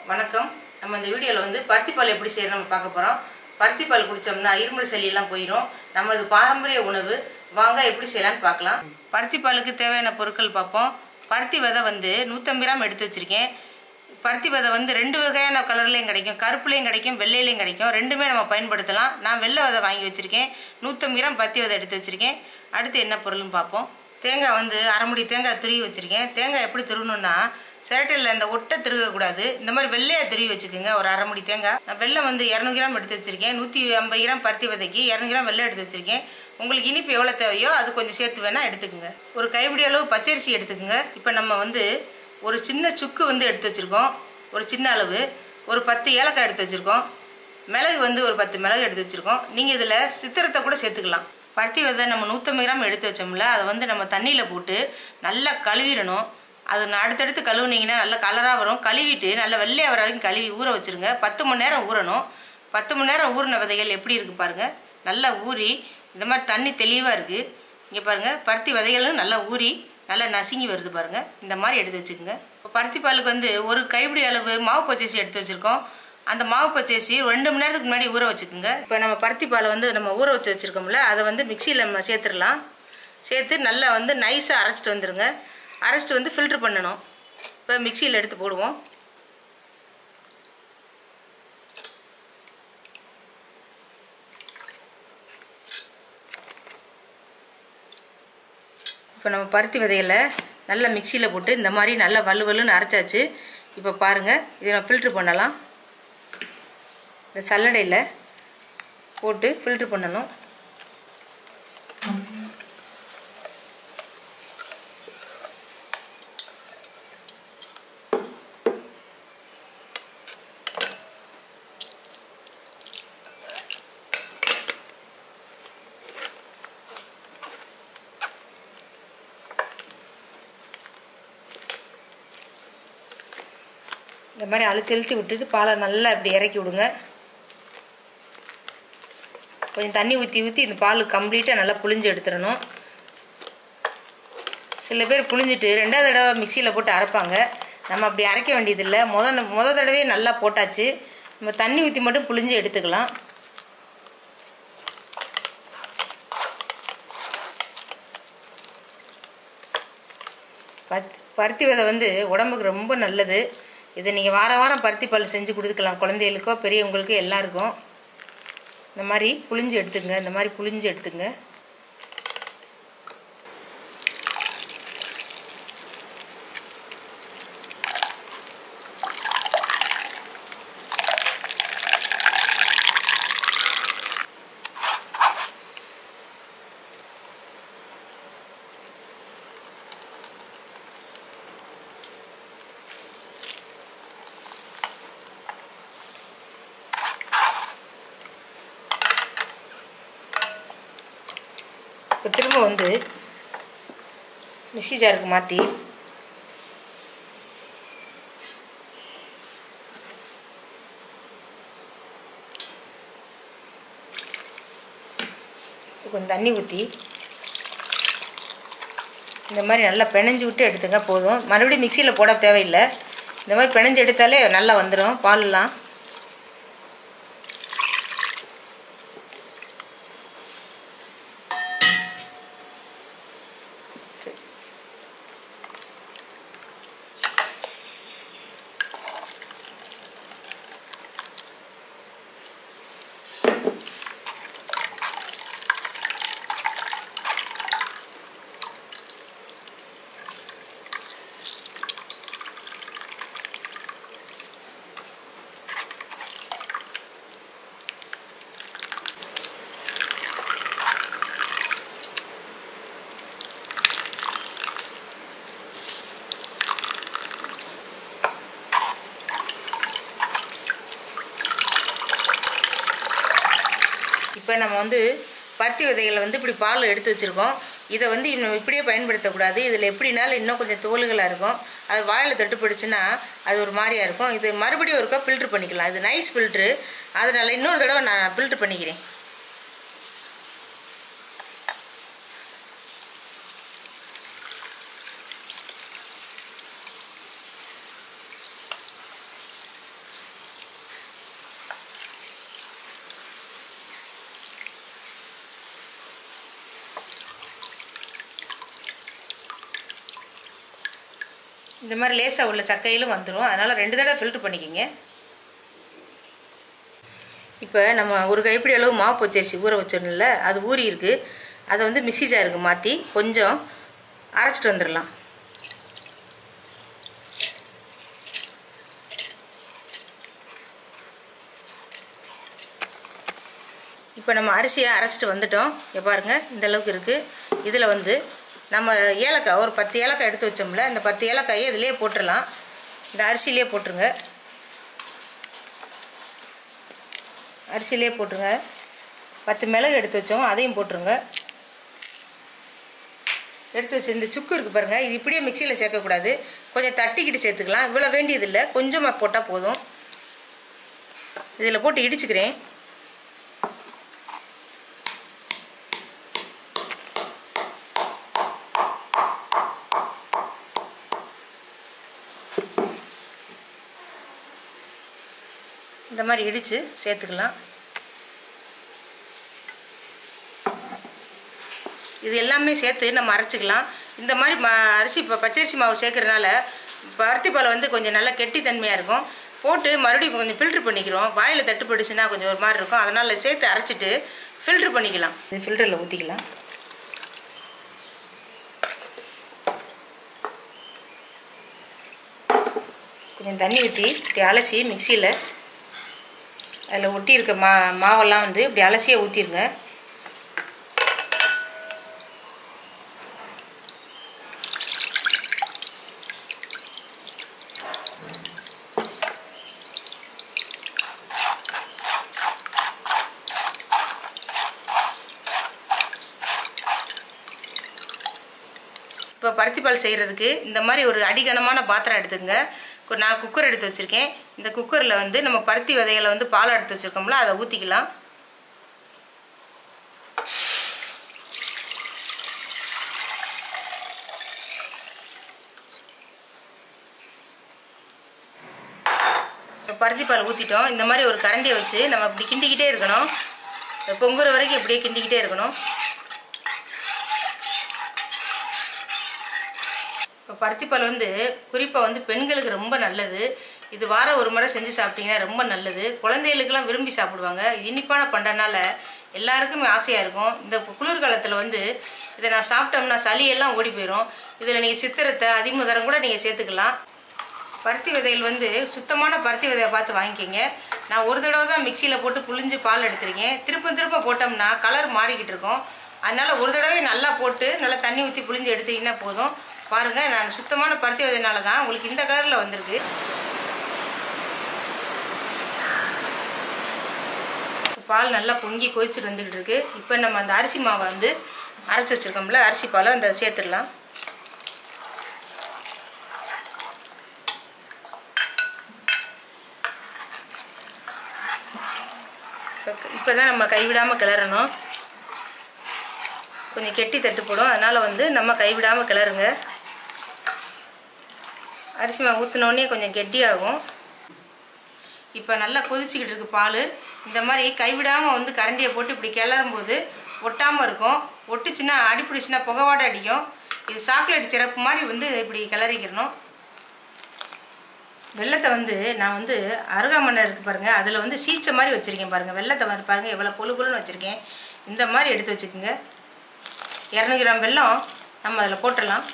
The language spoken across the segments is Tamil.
வணக்கம். நம்ம இந்த வீடியோவில் வந்து பருத்திப்பால் எப்படி செய்யணும் நம்ம பார்க்க போகிறோம். பருத்திப்பால் குடித்தோம்னா இருமல் சளியெல்லாம் போயிடும். நம்ம இது பாரம்பரிய உணவு. வாங்க எப்படி செய்யலாம்னு பார்க்கலாம். பருத்திப்பாலுக்கு தேவையான பொருட்கள் பார்ப்போம். பருத்தி விதை வந்து 150 கிராம் எடுத்து வச்சுருக்கேன். பருத்தி விதை வந்து 2 வகையான கலர்லேயும் கிடைக்கும், கருப்புலேயும் கிடைக்கும், வெள்ளையிலையும் கிடைக்கும். ரெண்டுமே நம்ம பயன்படுத்தலாம். நான் வெள்ளை விதை வாங்கி வச்சுருக்கேன். 150 கிராம் பருத்தி விதை எடுத்து வச்சுருக்கேன். அடுத்து என்ன பொருள்னு பார்ப்போம். தேங்காய் வந்து அரை முடி தேங்காய் துருவி வச்சுருக்கேன். தேங்காய் எப்படி துருவணுன்னா சிரட்டையில் இந்த ஒட்டை திருகக்கூடாது. இந்த மாதிரி வெள்ளையாக துருவி வச்சுக்கோங்க. ஒரு அரை முடி தேங்காய். நான் வெள்ளை வந்து 200 கிராம் எடுத்து வச்சுருக்கேன். 150 கிராம் பருத்தி விதைக்கு 200 கிராம் வெள்ளை எடுத்து வச்சுருக்கேன். உங்களுக்கு இனிப்பு எவ்வளோ தேவையோ அது கொஞ்சம் சேர்த்து வேணால் எடுத்துக்கோங்க. ஒரு கைப்பிடி அளவு பச்சரிசி எடுத்துக்கோங்க. இப்போ நம்ம வந்து ஒரு சின்ன சுக்கு வந்து எடுத்து வச்சுருக்கோம். ஒரு சின்ன அளவு ஒரு 10 ஏலக்காய் எடுத்து வச்சுருக்கோம். மிளகு வந்து ஒரு 10 மிளகு எடுத்து வச்சுருக்கோம். நீங்கள் இதில் சித்திரத்தை கூட சேர்த்துக்கலாம். பருத்தி விதை நம்ம 150 கிராம் எடுத்து வச்சோம்ல, அதை வந்து நம்ம தண்ணியில் போட்டு நல்லா கழுவிடணும். அது அடுத்தடுத்து கழுவுனீங்கன்னா நல்லா கலராக வரும். கழுவிட்டு நல்லா வெள்ளையாக வர வரைக்கும் கழுவி ஊற வச்சுருங்க. 10 மணி நேரம் ஊறணும். 10 மணி நேரம் ஊறின விதைகள் எப்படி இருக்குது பாருங்கள். நல்லா ஊறி இந்த மாதிரி தண்ணி தெளிவாக இருக்குது. இங்கே பாருங்கள், பருத்தி விதைகளும் நல்லா ஊறி நல்லா நசுங்கி வருது பாருங்கள். இந்த மாதிரி எடுத்து வச்சுக்கோங்க. இப்போ பருத்தி பாலுக்கு வந்து ஒரு கைப்பிடி அளவு மாவு பச்சரிசி எடுத்து வச்சுருக்கோம். அந்த மாவு பச்சரிசி 2 மணி நேரத்துக்கு முன்னாடி ஊற வச்சுக்கோங்க. இப்போ நம்ம பருத்தி பாலை வந்து நம்ம ஊற வச்சுருக்கோம்ல, அதை வந்து மிக்சியில் நம்ம சேர்த்துடலாம். சேர்த்து நல்லா வந்து நைஸாக அரைச்சிட்டு வந்துடுங்க. அரைச்சிட்டு வந்து ஃபில்ட்ரு பண்ணணும். இப்போ மிக்சியில் எடுத்து போடுவோம். இப்போ நம்ம பருத்தி விதைகளை நல்லா மிக்சியில் போட்டு இந்த மாதிரி நல்லா வலுவலுன்னு அரைச்சாச்சு. இப்போ பாருங்கள், இதை நம்ம ஃபில்ட்ரு பண்ணலாம். இந்த சல்லடையில் போட்டு ஃபில்ட்ரு பண்ணணும். இந்த மாதிரி அழுத்தி விட்டுட்டு பாலை நல்லா இப்படி இறக்கி விடுங்க. கொஞ்சம் தண்ணி ஊற்றி இந்த பால் கம்ப்ளீட்டாக நல்லா புழிஞ்சு எடுத்துடணும். சில பேர் புழிஞ்சிட்டு 2வது தடவை மிக்சியில் போட்டு அரைப்பாங்க. நம்ம அப்படி அரைக்க வேண்டியதில்லை. முத தடவையே நல்லா போட்டாச்சு. நம்ம தண்ணி ஊற்றி மட்டும் புழிஞ்சு எடுத்துக்கலாம். பருத்தி விதை வந்து உடம்புக்கு ரொம்ப நல்லது. இதை நீங்கள் வாரம் பருத்தி பால் செஞ்சு கொடுத்துக்கலாம். குழந்தைகளுக்கோ பெரியவங்களுக்கோ எல்லாருக்கும். இந்த மாதிரி புழிஞ்சு எடுத்துங்க. இந்த மாதிரி புழிஞ்சு எடுத்துங்க. இப்போ திரும்ப வந்து மிக்ஸி ஜாருக்கு மாற்றி கொஞ்சம் தண்ணி ஊற்றி இந்த மாதிரி நல்லா பிணைஞ்சு விட்டு எடுத்துங்க போதும். மறுபடியும் மிக்சியில் போட தேவையில்லை. இந்த மாதிரி பிணைஞ்சு எடுத்தாலே நல்லா வந்துடும் பாலெலாம். இப்போ நம்ம வந்து பருத்தி விதைகளை வந்து இப்படி பால் எடுத்து வச்சுருக்கோம். இதை வந்து நம்ம இப்படியே பயன்படுத்தக்கூடாது. இதில் எப்படினாலும் இன்னும் கொஞ்சம் தோல்களாக இருக்கும். அது வாயில் தட்டுப்பிடிச்சுன்னா அது ஒரு மாதிரியாக இருக்கும். இது மறுபடியும் ஒருக்கா ஃபில்ட்ரு பண்ணிக்கலாம். இது நைஸ் ஃபில்ட்ரு. அதனால் இன்னொரு தடவை நான் ஃபில்ட்ரு பண்ணிக்கிறேன். இந்த மாதிரி லேசாக உள்ள சக்கையிலும் வந்துடும். அதனால் 2 தடவை ஃபில்ட்ரு பண்ணிக்கிங்க. இப்போ நம்ம ஒரு கைப்பிடி அளவு மாவு பச்சரிசி ஊற வச்சிடணும்ல, அது ஊறி இருக்குது. அதை வந்து மிக்ஸி ஜாருக்கு மாற்றி கொஞ்சம் அரைச்சிட்டு வந்துடலாம். இப்போ நம்ம அரிசியை அரைச்சிட்டு வந்துட்டோம். இங்கே பாருங்கள், இந்த அளவுக்கு இருக்குது. இதில் வந்து நம்ம ஏலக்காய் ஒரு 10 ஏலக்காய் எடுத்து வச்சோம்ல, இந்த 10 ஏலக்காயை இதிலே போட்டுடலாம். இந்த அரிசியிலே போட்டுருங்க. அரிசியிலே போட்டுருங்க. 10 மிளகு எடுத்து வச்சோம், அதையும் போட்டுருங்க. எடுத்து வச்சு இந்த சுக்கு இருக்குது பாருங்கள், இது இப்படியே மிக்சியில் சேர்க்கக்கூடாது, கொஞ்சம் தட்டிக்கிட்டு சேர்த்துக்கலாம். இவ்வளோ வேண்டியதில்லை, கொஞ்சமாக போட்டால் போதும். இதில் போட்டு இடிச்சுக்கிறேன். இந்த மாதிரி இடித்து சேர்த்துக்கலாம். இது எல்லாமே சேர்த்து நம்ம அரைச்சிக்கலாம். இந்த மாதிரி அரிசி பச்சரிசி மாவு சேர்க்கறதுனால பருத்தி பால் வந்து கொஞ்சம் நல்லா கெட்டித்தன்மையாக இருக்கும். போட்டு மறுபடியும் கொஞ்சம் ஃபில்ட்ரு பண்ணிக்கிறோம். வாயில் தட்டுப்பட்டுச்சுன்னா கொஞ்சம் ஒரு மாதிரி இருக்கும். அதனால் சேர்த்து அரைச்சிட்டு ஃபில்ட்ரு பண்ணிக்கலாம். இது ஃபில்டரில் ஊற்றிக்கலாம். கொஞ்சம் தண்ணி ஊற்றி இப்படி அலசி மிக்சியில் அதில் ஒட்டி இருக்க மாவெல்லாம் வந்து இப்படி அலசியே ஊற்றிருங்க. இப்போ பருத்தி பால் செய்கிறதுக்கு இந்த மாதிரி ஒரு அடிகனமான பாத்திரம் எடுத்துங்க. நான் குக்கர் எடுத்து வச்சுருக்கேன். இந்த குக்கரில் வந்து நம்ம பருத்தி விதைகளை வந்து பால் எடுத்து வச்சுருக்கோம்ல, அதை ஊற்றிக்கலாம். பருத்தி பால் ஊற்றிட்டோம். இந்த மாதிரி ஒரு கரண்டியை வச்சு நம்ம இப்படி கிண்டிக்கிட்டே இருக்கணும். பொங்குற வரைக்கும் இப்படியே கிண்டிக்கிட்டே இருக்கணும். இப்போ பருத்திப்பால் வந்து குறிப்பாக வந்து பெண்களுக்கு ரொம்ப நல்லது. இது வாரம் ஒரு முறை செஞ்சு சாப்பிட்டீங்கன்னா ரொம்ப நல்லது. குழந்தைகளுக்கெல்லாம் விரும்பி சாப்பிடுவாங்க. இனிப்பான பண்டனால எல்லாருக்குமே ஆசையாக இருக்கும். இந்த குளிர்காலத்தில் வந்து இதை நான் சாப்பிட்டோம்னா சளியெல்லாம் ஓடி போயிடும். இதில் நீங்கள் சித்திரத்தை அதிமுதரம் கூட நீங்கள் சேர்த்துக்கலாம். பருத்தி விதைகள் வந்து சுத்தமான பருத்தி விதையை பார்த்து வாங்கிக்கிங்க. நான் ஒரு தடவை தான் மிக்சியில் போட்டு புழிஞ்சு பால் எடுத்துருக்கேன். திரும்ப போட்டோம்னா கலர் மாறிக்கிட்டு இருக்கும். அதனால் ஒரு தடவை நல்லா போட்டு நல்லா தண்ணி ஊற்றி புழிஞ்சு எடுத்தீங்கன்னா போதும். பாருங்கள், நான் சுத்தமான பருத்தி விதைனால தான் உங்களுக்கு இந்த கலரில் வந்திருக்கு. பால் நல்லா பொங்கி கொதிச்சுட்டு வந்துக்கிட்டு இருக்கு. இப்போ நம்ம அந்த அரிசி மாவை வந்து அரைச்சி வச்சுருக்கோம்ல, அரிசி பாலை அந்த சேர்த்துடலாம். இப்போ தான் நம்ம கைவிடாமல் கிளறணும். கொஞ்சம் கெட்டி தட்டுப்படும். அதனால் வந்து நம்ம கைவிடாமல் கிளறுங்க. அரிசி மாவு ஊற்றினோடனே கொஞ்சம் கெட்டியாகும். இப்போ நல்லா கொதிச்சிக்கிட்டு இருக்கு பால். இந்த மாதிரி கைவிடாமல் வந்து கரண்டியை போட்டு இப்படி கிளறும்போது ஒட்டாமல் இருக்கும். ஒட்டுச்சுன்னா அடிப்பிடிச்சுன்னா புகவாடை அடிக்கும். இது சாக்லேட் சிறப்பு மாதிரி வந்து இப்படி கிளறிக்கிறணும். வெள்ளத்தை வந்து நான் வந்து அருகாமனை இருக்குது பாருங்கள், அதில் வந்து சீச்ச மாதிரி வச்சுருக்கேன் பாருங்கள். வெள்ளத்தை வந்து பாருங்கள் எவ்வளோ பொழுன்னு வச்சுருக்கேன். இந்த மாதிரி எடுத்து வச்சுக்கோங்க. 200 கிராம் வெல்லம் நம்ம அதில் போட்டுடலாம்.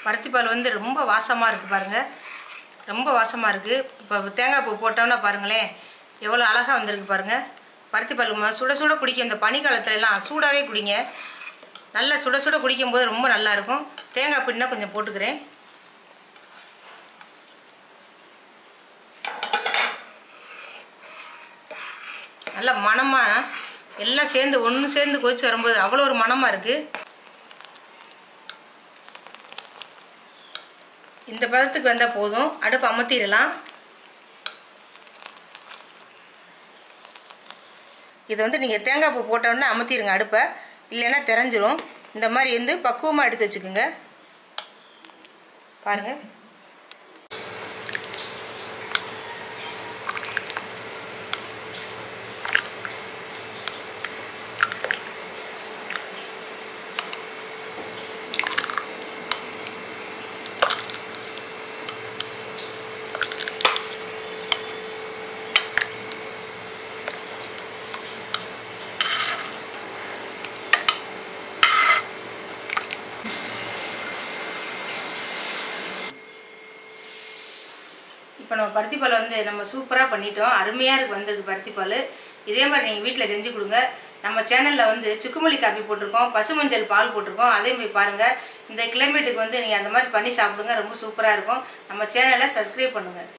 பருத்திப்பால் வந்து ரொம்ப வாசமாக இருக்குது பாருங்கள், ரொம்ப வாசமாக இருக்குது. இப்போ தேங்காய் பூ போட்டோம்னா பாருங்களேன் எவ்வளோ அழகாக வந்திருக்கு பாருங்கள். பருத்திப்பால் சுட சுட குடிக்க, இந்த பனிக்காலத்துலலாம் சூடாகவே குடிங்க. நல்லா சுட சுட குடிக்கும்போது ரொம்ப நல்லாயிருக்கும். தேங்காய் பூ இன்னும் கொஞ்சம் போட்டுக்கிறேன். நல்லா மணமாக எல்லாம் சேர்ந்து ஒன்று சேர்ந்து கொதிச்சு வரும்போது அவ்வளோ ஒரு மணமாக இருக்குது. இந்த பதத்துக்கு வந்தால் போதும். அடுப்பு அமர்த்திடலாம். இதை வந்து நீங்கள் தேங்காய் பூ போட்டோன்னா அமர்த்திடுங்க அடுப்பை. இல்லைன்னா தெரிஞ்சிரும். இந்த மாதிரி வந்து பக்குவமாக எடுத்து வச்சுக்கோங்க. பாருங்கள். இப்போ நம்ம பருத்திப்பால் வந்து நம்ம சூப்பராக பண்ணிட்டோம். அருமையாக இருக்குது வந்திருக்கு பருத்திப்பால். இதே மாதிரி நீங்கள் வீட்டில் செஞ்சு கொடுங்க. நம்ம சேனலில் வந்து சுக்குமல்லி காப்பி போட்டிருக்கோம், பசுமஞ்சள் பால் போட்டிருக்கோம். அதே மாதிரி பாருங்கள். இந்த கிளைமேட்டுக்கு வந்து நீங்கள் அந்த மாதிரி பண்ணி சாப்பிடுங்க. ரொம்ப சூப்பராக இருக்கும். நம்ம சேனலை சப்ஸ்கிரைப் பண்ணுங்கள்.